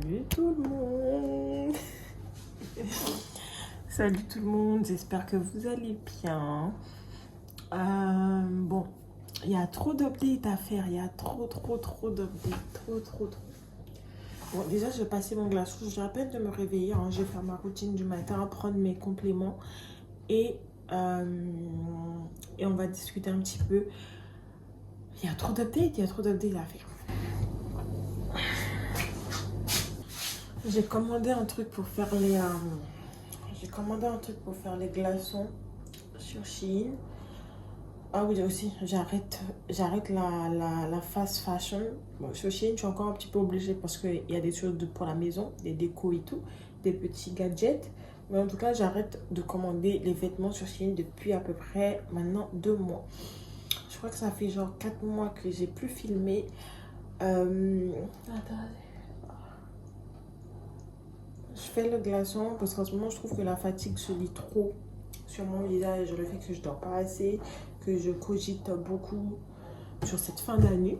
Salut tout le monde. Salut tout le monde, j'espère que vous allez bien. Bon, il y a trop d'updates à faire, il y a trop d'updates, trop. Bon, déjà, je vais passer mon glaçon, j'ai à peine de me réveiller, hein. Je vais faire ma routine du matin, prendre mes compléments et on va discuter un petit peu. Il y a trop d'updates à faire. J'ai commandé un truc pour faire les glaçons sur Shein. Ah oui, aussi, j'arrête la fast fashion. Bon, sur Shein, je suis encore un petit peu obligée parce qu'il y a des choses pour la maison, des décos et tout, des petits gadgets. Mais en tout cas, j'arrête de commander les vêtements sur Shein depuis à peu près maintenant 2 mois. Je crois que ça fait genre 4 mois que j'ai plus filmé. Attendez. Je fais le glaçon parce qu'en ce moment, je trouve que la fatigue se lit trop sur mon visage. Le fait que je dors pas assez, que je cogite beaucoup sur cette fin d'année.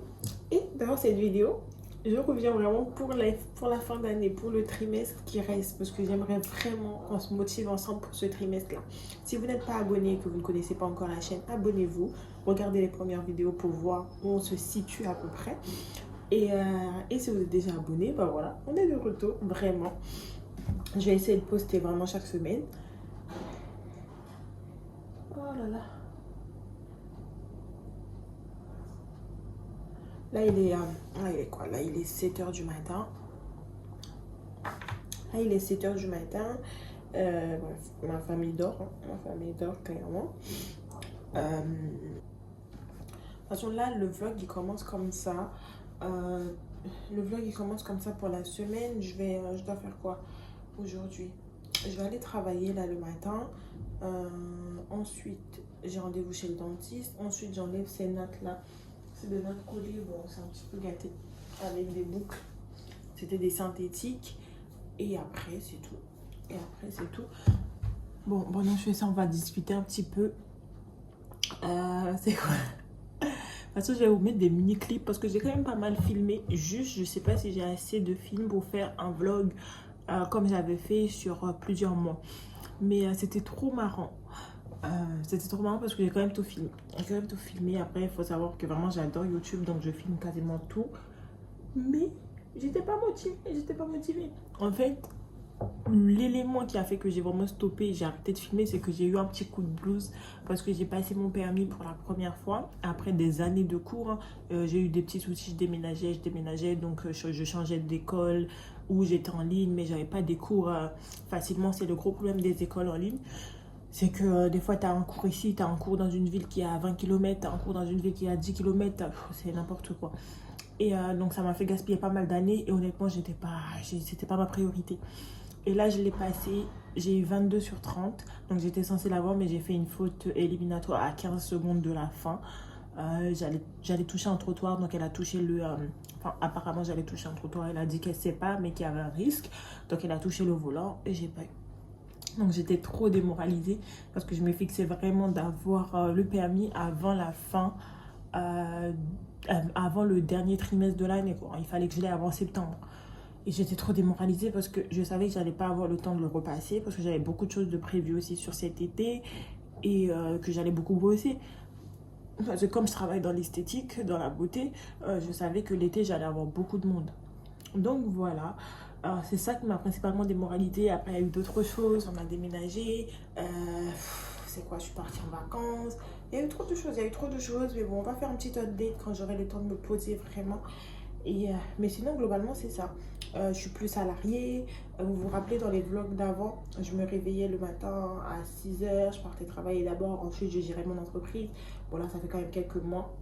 Et dans cette vidéo, je reviens vraiment pour la fin d'année, pour le trimestre qui reste. Parce que j'aimerais vraiment qu'on se motive ensemble pour ce trimestre-là. Si vous n'êtes pas abonné et que vous ne connaissez pas encore la chaîne, abonnez-vous. Regardez les premières vidéos pour voir où on se situe à peu près. Et si vous êtes déjà abonné, bah voilà, on est de retour, vraiment. Je vais essayer de poster vraiment chaque semaine. Oh là là. Là, il est quoi? Là, il est 7 h du matin. Là, il est 7 h du matin. Ma famille dort. Hein. Ma famille dort clairement. De toute façon, là, le vlog, il commence comme ça. Le vlog, il commence comme ça pour la semaine. Je dois faire quoi aujourd'hui? Je vais aller travailler là le matin. Ensuite, j'ai rendez-vous chez le dentiste. Ensuite, j'enlève ces notes là. C'est des notes collées. Bon, c'est un petit peu gâté avec des boucles. C'était des synthétiques. Et après, c'est tout. Bon, pendant que je fais ça, on va discuter un petit peu. C'est quoi? De toute façon, je vais vous mettre des mini-clips parce que j'ai quand même pas mal filmé. Juste, je sais pas si j'ai assez de films pour faire un vlog comme j'avais fait sur plusieurs mois. Mais c'était trop marrant. Parce que j'ai quand même tout filmé. Après, il faut savoir que vraiment, j'adore YouTube. Donc, je filme quasiment tout. Mais j'étais pas motivée. En fait, l'élément qui a fait que j'ai vraiment stoppé et j'ai arrêté de filmer, c'est que j'ai eu un petit coup de blues parce que j'ai passé mon permis pour la première fois après des années de cours. J'ai eu des petits soucis, je déménageais, donc je changeais d'école ou j'étais en ligne, mais j'avais pas des cours facilement. C'est le gros problème des écoles en ligne. C'est que des fois, tu as un cours ici, tu as un cours dans une ville qui est à 20 km, tu as un cours dans une ville qui est à 10 km, c'est n'importe quoi. Et donc, ça m'a fait gaspiller pas mal d'années et honnêtement, c'était pas ma priorité. Et là, je l'ai passé, j'ai eu 22 sur 30. Donc, j'étais censée l'avoir, mais j'ai fait une faute éliminatoire à 15 secondes de la fin. J'allais toucher un trottoir, donc elle a touché apparemment, j'allais toucher un trottoir. Elle a dit qu'elle ne sait pas, mais qu'il y avait un risque. Donc, elle a touché le volant et j'ai pas eu. Donc, j'étais trop démoralisée parce que je me fixais vraiment d'avoir le permis avant la fin, avant le dernier trimestre de l'année. Il fallait que je l'aie avant septembre. Et j'étais trop démoralisée parce que je savais que j'allais pas avoir le temps de le repasser parce que j'avais beaucoup de choses de prévues aussi sur cet été et que j'allais beaucoup bosser. Parce que comme je travaille dans l'esthétique, dans la beauté, je savais que l'été, j'allais avoir beaucoup de monde. Donc voilà, c'est ça qui m'a principalement démoralisée. Après, il y a eu d'autres choses, on a déménagé, c'est quoi, je suis partie en vacances. Il y a eu trop de choses, mais bon, on va faire un petit update quand j'aurai le temps de me poser vraiment. Mais sinon, globalement, c'est ça. Je suis plus salariée. Vous vous rappelez, dans les vlogs d'avant, je me réveillais le matin à 6 h. Je partais travailler d'abord. Ensuite, je gérais mon entreprise. Bon, là, ça fait quand même quelques mois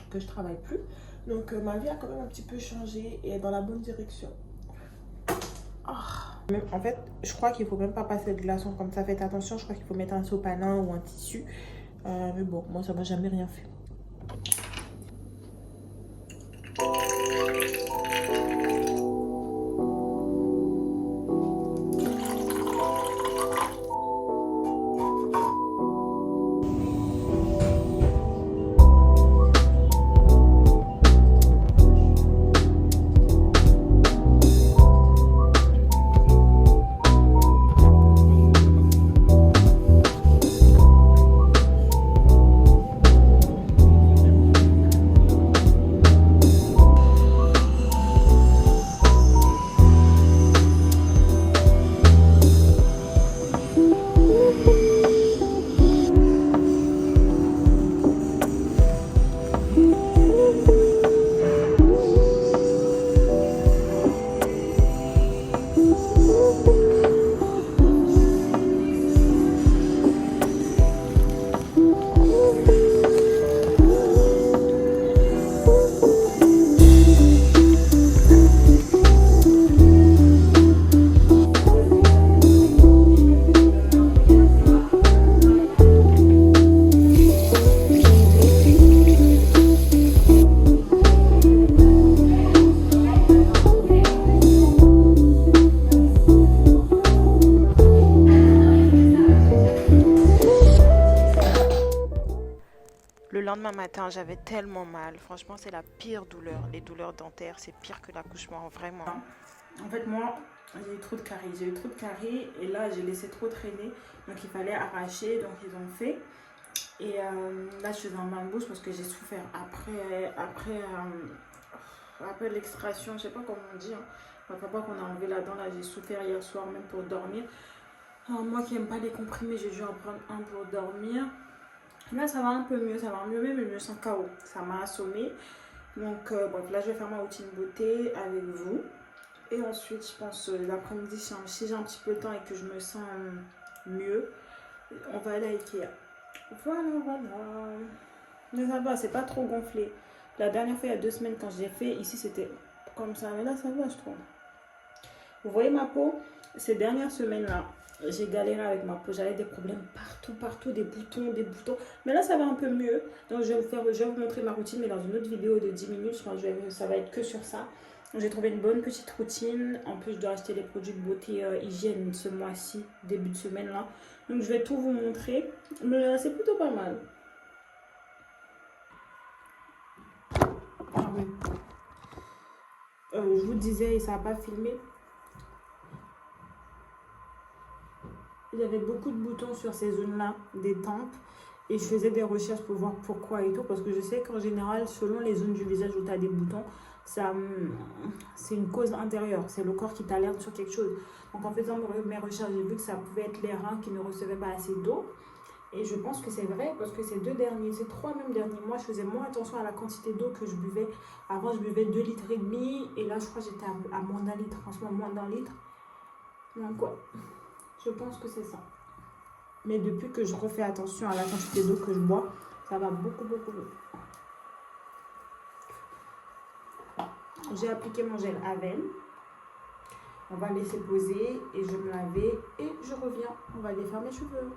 que je travaille plus. Donc, ma vie a quand même un petit peu changé et est dans la bonne direction. En fait, je crois qu'il faut même pas passer de glaçon comme ça. Faites attention, je crois qu'il faut mettre un sopalin ou un tissu. Mais bon, moi, ça m'a jamais rien fait. lendemain matin, j'avais tellement mal. Franchement, c'est la pire douleur. Les douleurs dentaires, c'est pire que l'accouchement, vraiment. En fait, moi, j'ai eu trop de caries. J'ai eu trop de caries et là, j'ai laissé trop traîner. Donc, il fallait arracher. Donc, ils ont fait. Et là, je suis en bain de bouche parce que j'ai souffert après l'extraction. Je sais pas comment on dit. Hein. Enfin, pas qu'on a enlevé la dent. Là, j'ai souffert hier soir même pour dormir. Alors, moi qui n'aime pas les comprimés, j'ai dû en prendre un pour dormir. Là, ça va un peu mieux. Ça va mieux, mais je me sens KO. Ça m'a assommé. Donc, bref, là, je vais faire ma routine beauté avec vous. Et ensuite, je pense l'après-midi, si j'ai un petit peu de temps et que je me sens mieux, on va aller à Ikea. Voilà, voilà. Mais ça va, c'est pas trop gonflé. La dernière fois, il y a 2 semaines, quand je l'ai fait, ici, c'était comme ça. Mais là, ça va, je trouve. Vous voyez ma peau? Ces dernières semaines-là, j'ai galéré avec ma peau. J'avais des problèmes partout, des boutons. Mais là, ça va un peu mieux. Donc, je vais vous montrer ma routine, mais dans une autre vidéo de 10 minutes. Je pense que ça va être que sur ça. J'ai trouvé une bonne petite routine. En plus, je dois acheter les produits de beauté hygiène ce mois-ci, début de semaine là. Donc, je vais tout vous montrer. Mais c'est plutôt pas mal. Ah oui. Je vous disais, et ça n'a pas filmé. Il y avait beaucoup de boutons sur ces zones-là, des tempes. Et je faisais des recherches pour voir pourquoi et tout. Parce que je sais qu'en général, selon les zones du visage où tu as des boutons, c'est une cause intérieure. C'est le corps qui t'alerte sur quelque chose. Donc en faisant mes recherches, j'ai vu que ça pouvait être les reins qui ne recevaient pas assez d'eau. Et je pense que c'est vrai parce que ces 3 même derniers mois, je faisais moins attention à la quantité d'eau que je buvais. Avant, je buvais 2,5 litres. Et là, je crois que j'étais à moins d'1 litre. Franchement, moins d'1 litre. Donc ouais, je pense que c'est ça. Mais depuis que je refais attention à la quantité d'eau que je bois, ça va beaucoup mieux. J'ai appliqué mon gel Aven. On va laisser poser et je vais me laver et je reviens. On va défaire mes cheveux.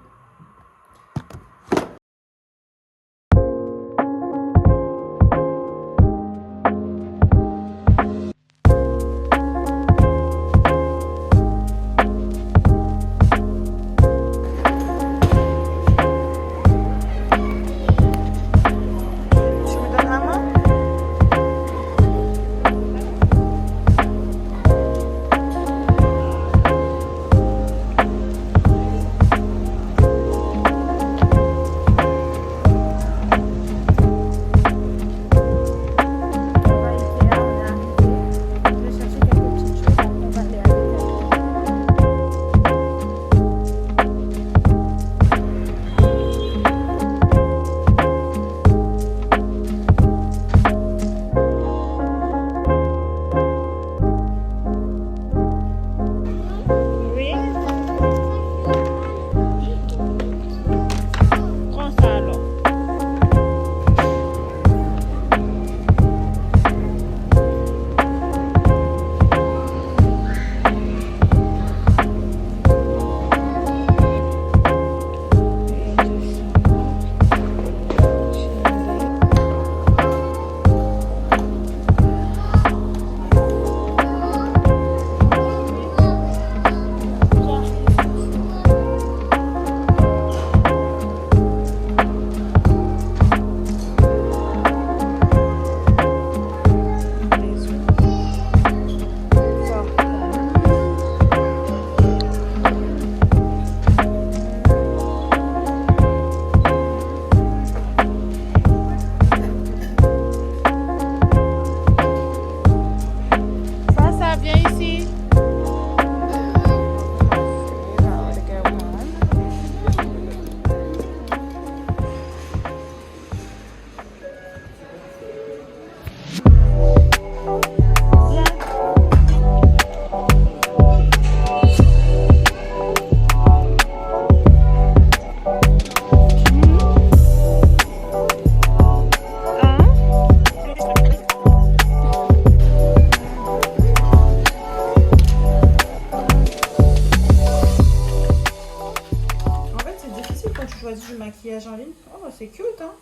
Maquillage en ligne. Oh, c'est cute, hein?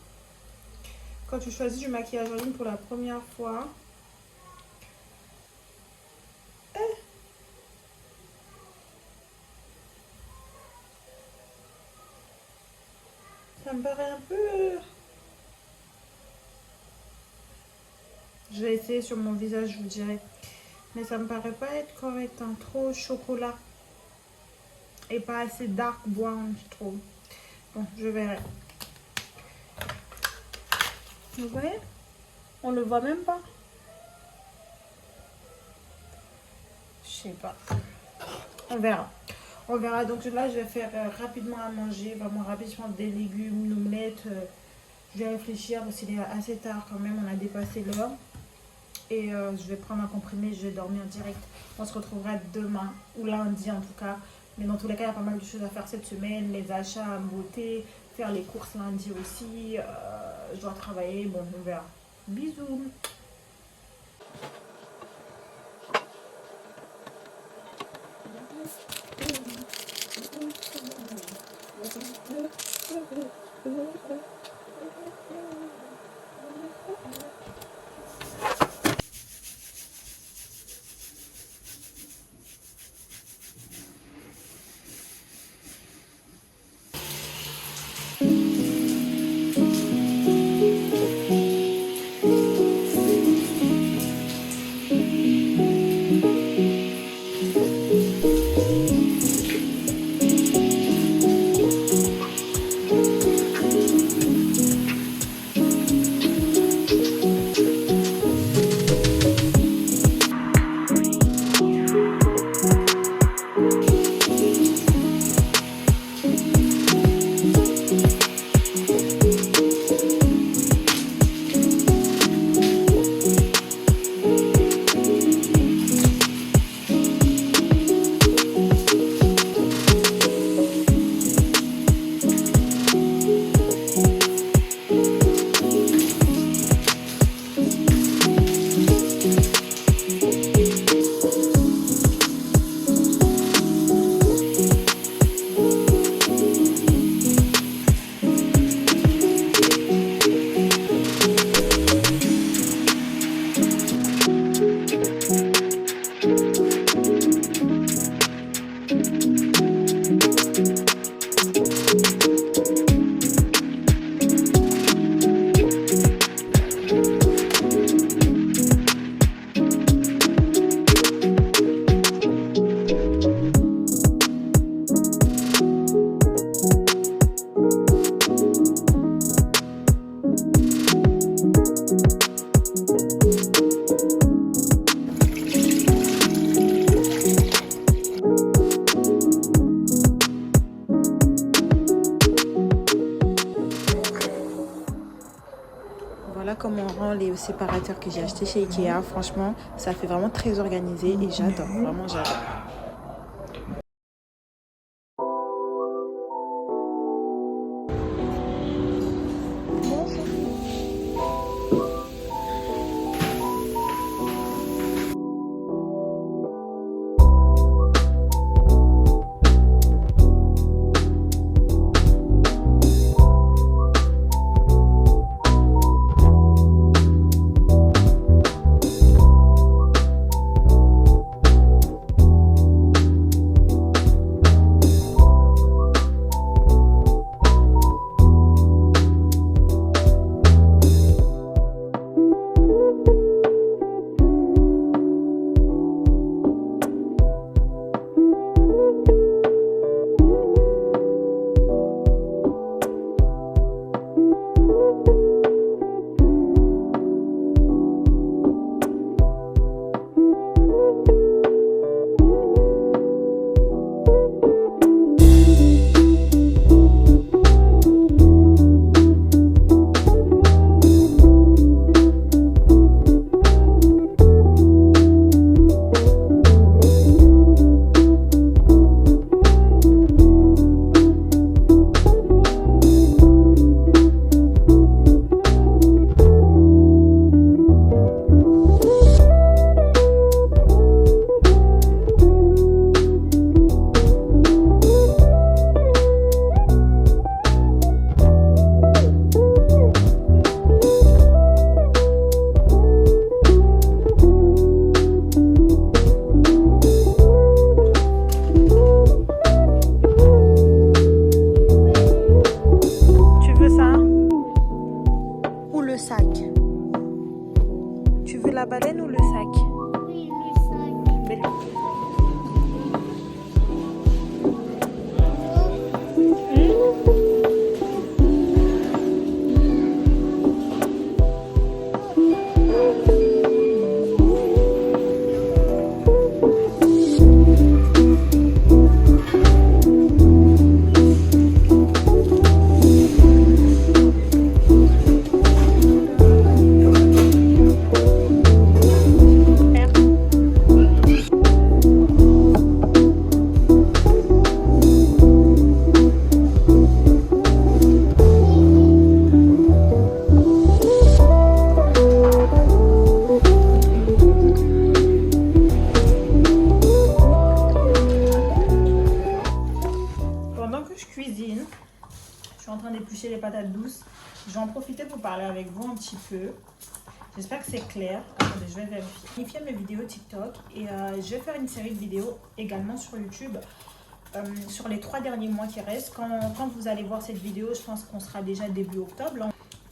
Quand tu choisis du maquillage en ligne pour la première fois. Ça me paraît un peu... Je vais essayer sur mon visage, je vous dirai. Mais ça me paraît pas être correct, hein. Trop chocolat. Et pas assez dark brown, je trouve. Bon, je verrai. Vous voyez? On le voit même pas. Je sais pas. On verra. On verra. Donc là, je vais faire rapidement à manger. Vraiment rapidement des légumes, une omelette. Je vais réfléchir parce qu'il est assez tard quand même. On a dépassé l'heure. Et je vais prendre un comprimé. Je vais dormir direct. On se retrouvera demain ou lundi en tout cas. Mais dans tous les cas, il y a pas mal de choses à faire cette semaine. Les achats, beauté, faire les courses lundi aussi. Je dois travailler. Bon, on verra. Bisous. Voilà comment on rend les séparateurs que j'ai achetés chez Ikea. Franchement, ça fait vraiment très organisé et j'adore. Vraiment, j'adore. Tu veux la baleine ou le sac? Oui, le sac. D'éplucher les patates douces. Je vais en profiter pour parler avec vous un petit peu. J'espère que c'est clair. Attendez, je vais vérifier mes vidéos TikTok et je vais faire une série de vidéos également sur YouTube sur les 3 derniers mois qui restent. Quand vous allez voir cette vidéo, je pense qu'on sera déjà début octobre.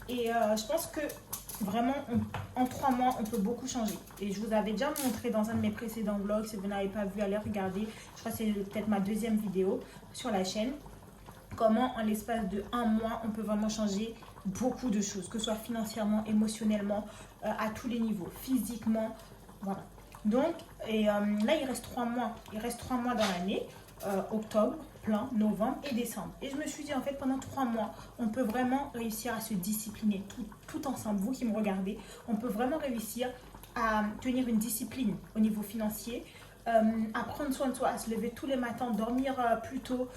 Et je pense que vraiment, en 3 mois, on peut beaucoup changer. Et je vous avais déjà montré dans un de mes précédents vlogs. Si vous n'avez pas vu, allez regarder. Je crois que c'est peut-être ma 2e vidéo sur la chaîne. Comment en l'espace de 1 mois, on peut vraiment changer beaucoup de choses, que ce soit financièrement, émotionnellement, à tous les niveaux, physiquement, voilà. Donc, là, il reste 3 mois. Il reste 3 mois dans l'année, octobre, plein, novembre et décembre. Et je me suis dit, en fait, pendant 3 mois, on peut vraiment réussir à se discipliner, tout ensemble, vous qui me regardez, on peut vraiment réussir à tenir une discipline au niveau financier, à prendre soin de soi, à se lever tous les matins, dormir plus tôt,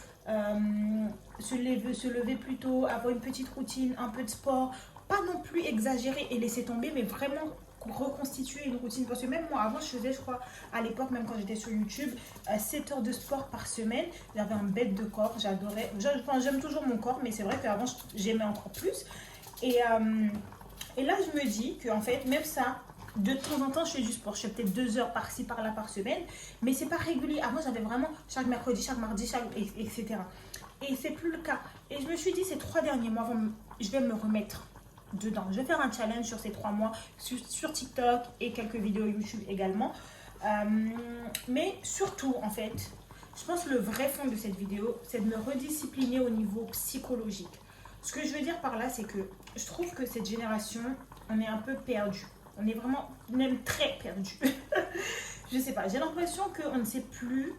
se lever plus tôt, avoir une petite routine, un peu de sport, pas non plus exagérer et laisser tomber, mais vraiment reconstituer une routine. Parce que même moi, avant, je faisais, je crois, à l'époque, même quand j'étais sur YouTube, 7 heures de sport par semaine. J'avais un bête de corps, j'adorais. J'aime toujours mon corps, mais c'est vrai qu'avant, j'aimais encore plus. Et là, je me dis qu'en fait, même ça, de temps en temps, je fais du sport. Je fais peut-être 2 heures par-ci, par-là par semaine. Mais c'est pas régulier. Avant, j'avais vraiment chaque mercredi, chaque mardi, etc. Et c'est plus le cas. Et je me suis dit, ces 3 derniers mois, je vais me remettre dedans. Je vais faire un challenge sur ces 3 mois sur TikTok et quelques vidéos YouTube également. Mais surtout, en fait, je pense que le vrai fond de cette vidéo, c'est de me rediscipliner au niveau psychologique. Ce que je veux dire par là, c'est que je trouve que cette génération, on est un peu perdu. On est vraiment, même très perdu. Je sais pas, j'ai l'impression qu'on ne sait plus,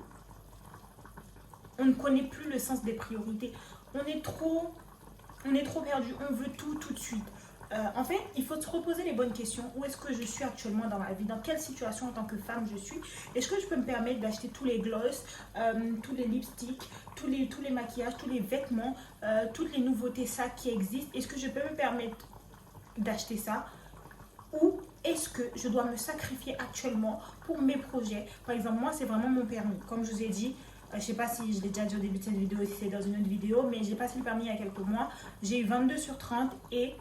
on ne connaît plus le sens des priorités. On est trop perdu, on veut tout de suite. En fait, il faut se reposer les bonnes questions. Où est-ce que je suis actuellement dans ma vie? Dans quelle situation en tant que femme je suis? Est-ce que je peux me permettre d'acheter tous les gloss, tous les lipsticks, tous les maquillages, tous les vêtements, toutes les nouveautés ça qui existent? Est-ce que je peux me permettre d'acheter ça? Ou est-ce que je dois me sacrifier actuellement pour mes projets? Par exemple, moi, c'est vraiment mon permis. Comme je vous ai dit, je ne sais pas si je l'ai déjà dit au début de cette vidéo, si c'est dans une autre vidéo, mais j'ai passé le permis il y a quelques mois. J'ai eu 22 sur 30 et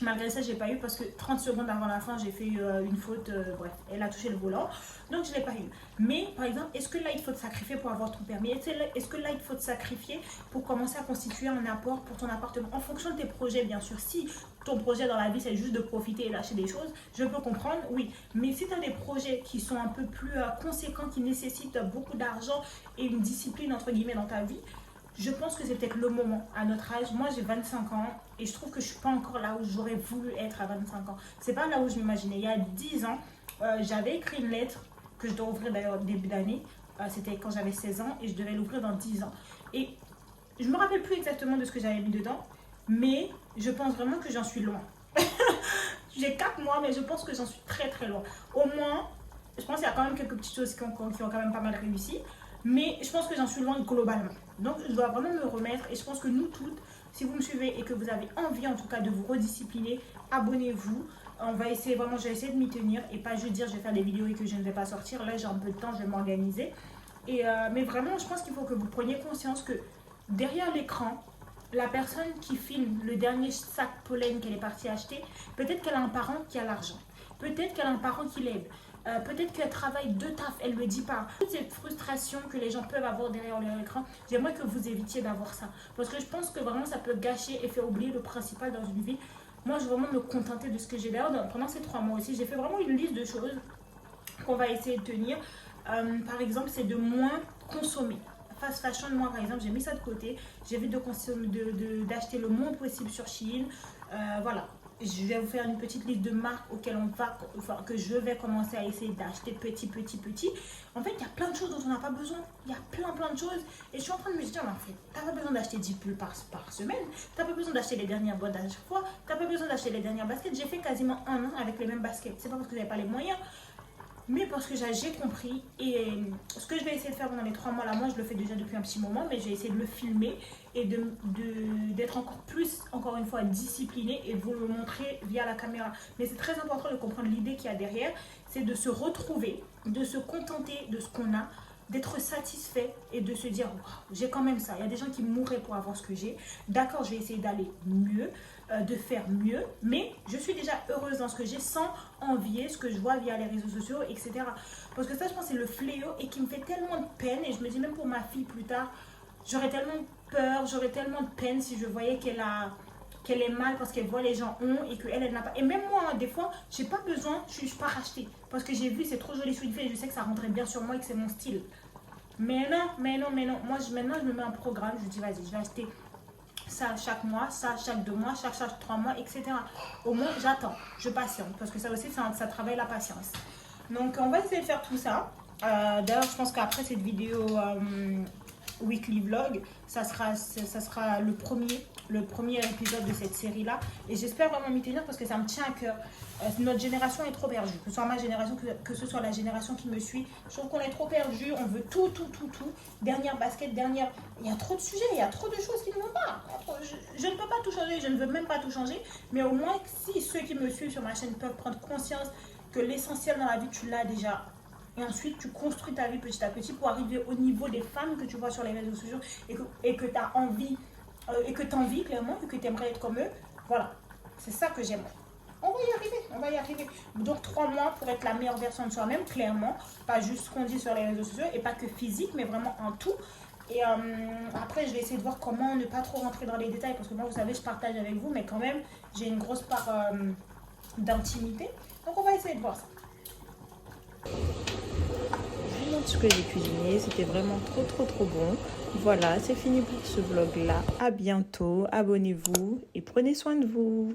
malgré ça, je n'ai pas eu parce que 30 secondes avant la fin, j'ai fait une faute. Bref, elle a touché le volant. Donc, je ne l'ai pas eu. Mais, par exemple, est-ce que là, il faut te sacrifier pour avoir ton permis? Est-ce que là, il faut te sacrifier pour commencer à constituer un apport pour ton appartement? En fonction de tes projets, bien sûr. Si ton projet dans la vie, c'est juste de profiter et lâcher des choses, je peux comprendre, oui. Mais si tu as des projets qui sont un peu plus conséquents, qui nécessitent beaucoup d'argent et une discipline, entre guillemets, dans ta vie, je pense que c'est peut-être le moment à notre âge. Moi, j'ai 25 ans et je trouve que je ne suis pas encore là où j'aurais voulu être à 25 ans. C'est pas là où je m'imaginais. Il y a 10 ans, j'avais écrit une lettre que je dois ouvrir d'ailleurs au début d'année. C'était quand j'avais 16 ans et je devais l'ouvrir dans 10 ans. Et je ne me rappelle plus exactement de ce que j'avais mis dedans, mais je pense vraiment que j'en suis loin. J'ai 4 mois, mais je pense que j'en suis très très loin. Au moins, je pense qu'il y a quand même quelques petites choses qui ont quand même pas mal réussi. Mais je pense que j'en suis loin globalement. Donc, je dois vraiment me remettre. Et je pense que nous toutes, si vous me suivez et que vous avez envie en tout cas de vous rediscipliner, abonnez-vous. On va essayer vraiment, je vais essayer de m'y tenir. Et pas juste dire je vais faire des vidéos et que je ne vais pas sortir. Là, j'ai un peu de temps, je vais m'organiser. Mais vraiment, je pense qu'il faut que vous preniez conscience que derrière l'écran, la personne qui filme le dernier sac pollen qu'elle est partie acheter, peut-être qu'elle a un parent qui a l'argent. Peut-être qu'elle a un parent qui l'aide. Peut-être qu'elle travaille de taf, elle ne le dit pas. Toutes ces frustrations que les gens peuvent avoir derrière leur écran, j'aimerais que vous évitiez d'avoir ça. Parce que je pense que vraiment ça peut gâcher et faire oublier le principal dans une vie. moi je vais vraiment me contenter de ce que j'ai. D'ailleurs, pendant ces 3 mois aussi, j'ai fait vraiment une liste de choses qu'on va essayer de tenir. Par exemple, c'est de moins consommer. Fast fashion, moi par exemple, j'ai mis ça de côté. J'évite d'acheter le moins possible sur Shein. Voilà. Je vais vous faire une petite liste de marques auxquelles que je vais commencer à essayer d'acheter petit. En fait, il y a plein de choses dont on n'a pas besoin. Il y a plein de choses. Et je suis en train de me dire, mais en fait, tu n'as pas besoin d'acheter 10 pulls par semaine. Tu n'as pas besoin d'acheter les dernières boîtes à chaque fois. Tu n'as pas besoin d'acheter les dernières baskets. J'ai fait quasiment 1 an avec les mêmes baskets. C'est pas parce que vous n'avez pas les moyens, mais parce que j'ai compris. Et ce que je vais essayer de faire pendant les 3 mois là, moi je le fais déjà depuis un petit moment, mais j'ai essayé de le filmer et d'être encore plus, encore une fois, disciplinée et de vous le montrer via la caméra. Mais c'est très important de comprendre l'idée qu'il y a derrière, c'est de se retrouver, de se contenter de ce qu'on a, d'être satisfait et de se dire, wow, j'ai quand même ça. Il y a des gens qui mourraient pour avoir ce que j'ai. D'accord, je vais essayer d'aller mieux, de faire mieux, mais je suis déjà heureuse dans ce que j'ai sans envier ce que je vois via les réseaux sociaux, etc. Parce que ça, je pense, c'est le fléau et qui me fait tellement de peine. Et je me dis, même pour ma fille plus tard, j'aurais tellement peur, j'aurais tellement de peine si je voyais qu'elle est mal parce qu'elle voit les gens ont et qu'elle n'a pas. Et même moi, des fois, j'ai pas besoin, je suis pas racheter parce que j'ai vu, c'est trop joli sous une fille et je sais que ça rentrait bien sur moi et que c'est mon style. Mais non. Moi, maintenant, je me mets un programme, je dis, vas-y, je vais acheter ça chaque mois, ça chaque 2 mois, chaque 3 mois, etc. Au moins, j'attends, je patiente parce que ça aussi, ça travaille la patience. Donc, on va essayer de faire tout ça. D'ailleurs, je pense qu'après cette vidéo weekly vlog, ça sera le premier épisode de cette série là et j'espère vraiment m'y tenir parce que ça me tient à cœur. Notre génération est trop perdue, que ce soit ma génération, que ce soit la génération qui me suit. Je trouve qu'on est trop perdu, on veut tout. Dernière basket, il y a trop de sujets, il y a trop de choses qui ne vont pas. Je ne peux pas tout changer, je ne veux même pas tout changer, mais au moins si ceux qui me suivent sur ma chaîne peuvent prendre conscience que l'essentiel dans la vie tu l'as déjà. Et ensuite, tu construis ta vie petit à petit pour arriver au niveau des femmes que tu vois sur les réseaux sociaux et que tu as envie, clairement, et que tu aimerais être comme eux. Voilà, c'est ça que j'aimerais. On va y arriver. Donc 3 mois pour être la meilleure version de soi-même, clairement. Pas juste ce qu'on dit sur les réseaux sociaux et pas que physique, mais vraiment en tout. Et après, je vais essayer de voir comment ne pas trop rentrer dans les détails parce que moi, vous savez, je partage avec vous, mais quand même, j'ai une grosse part d'intimité. Donc on va essayer de voir ça. Je vous montre ce que j'ai cuisiné, c'était vraiment trop bon. Voilà, c'est fini pour ce vlog là. À bientôt, abonnez-vous et prenez soin de vous.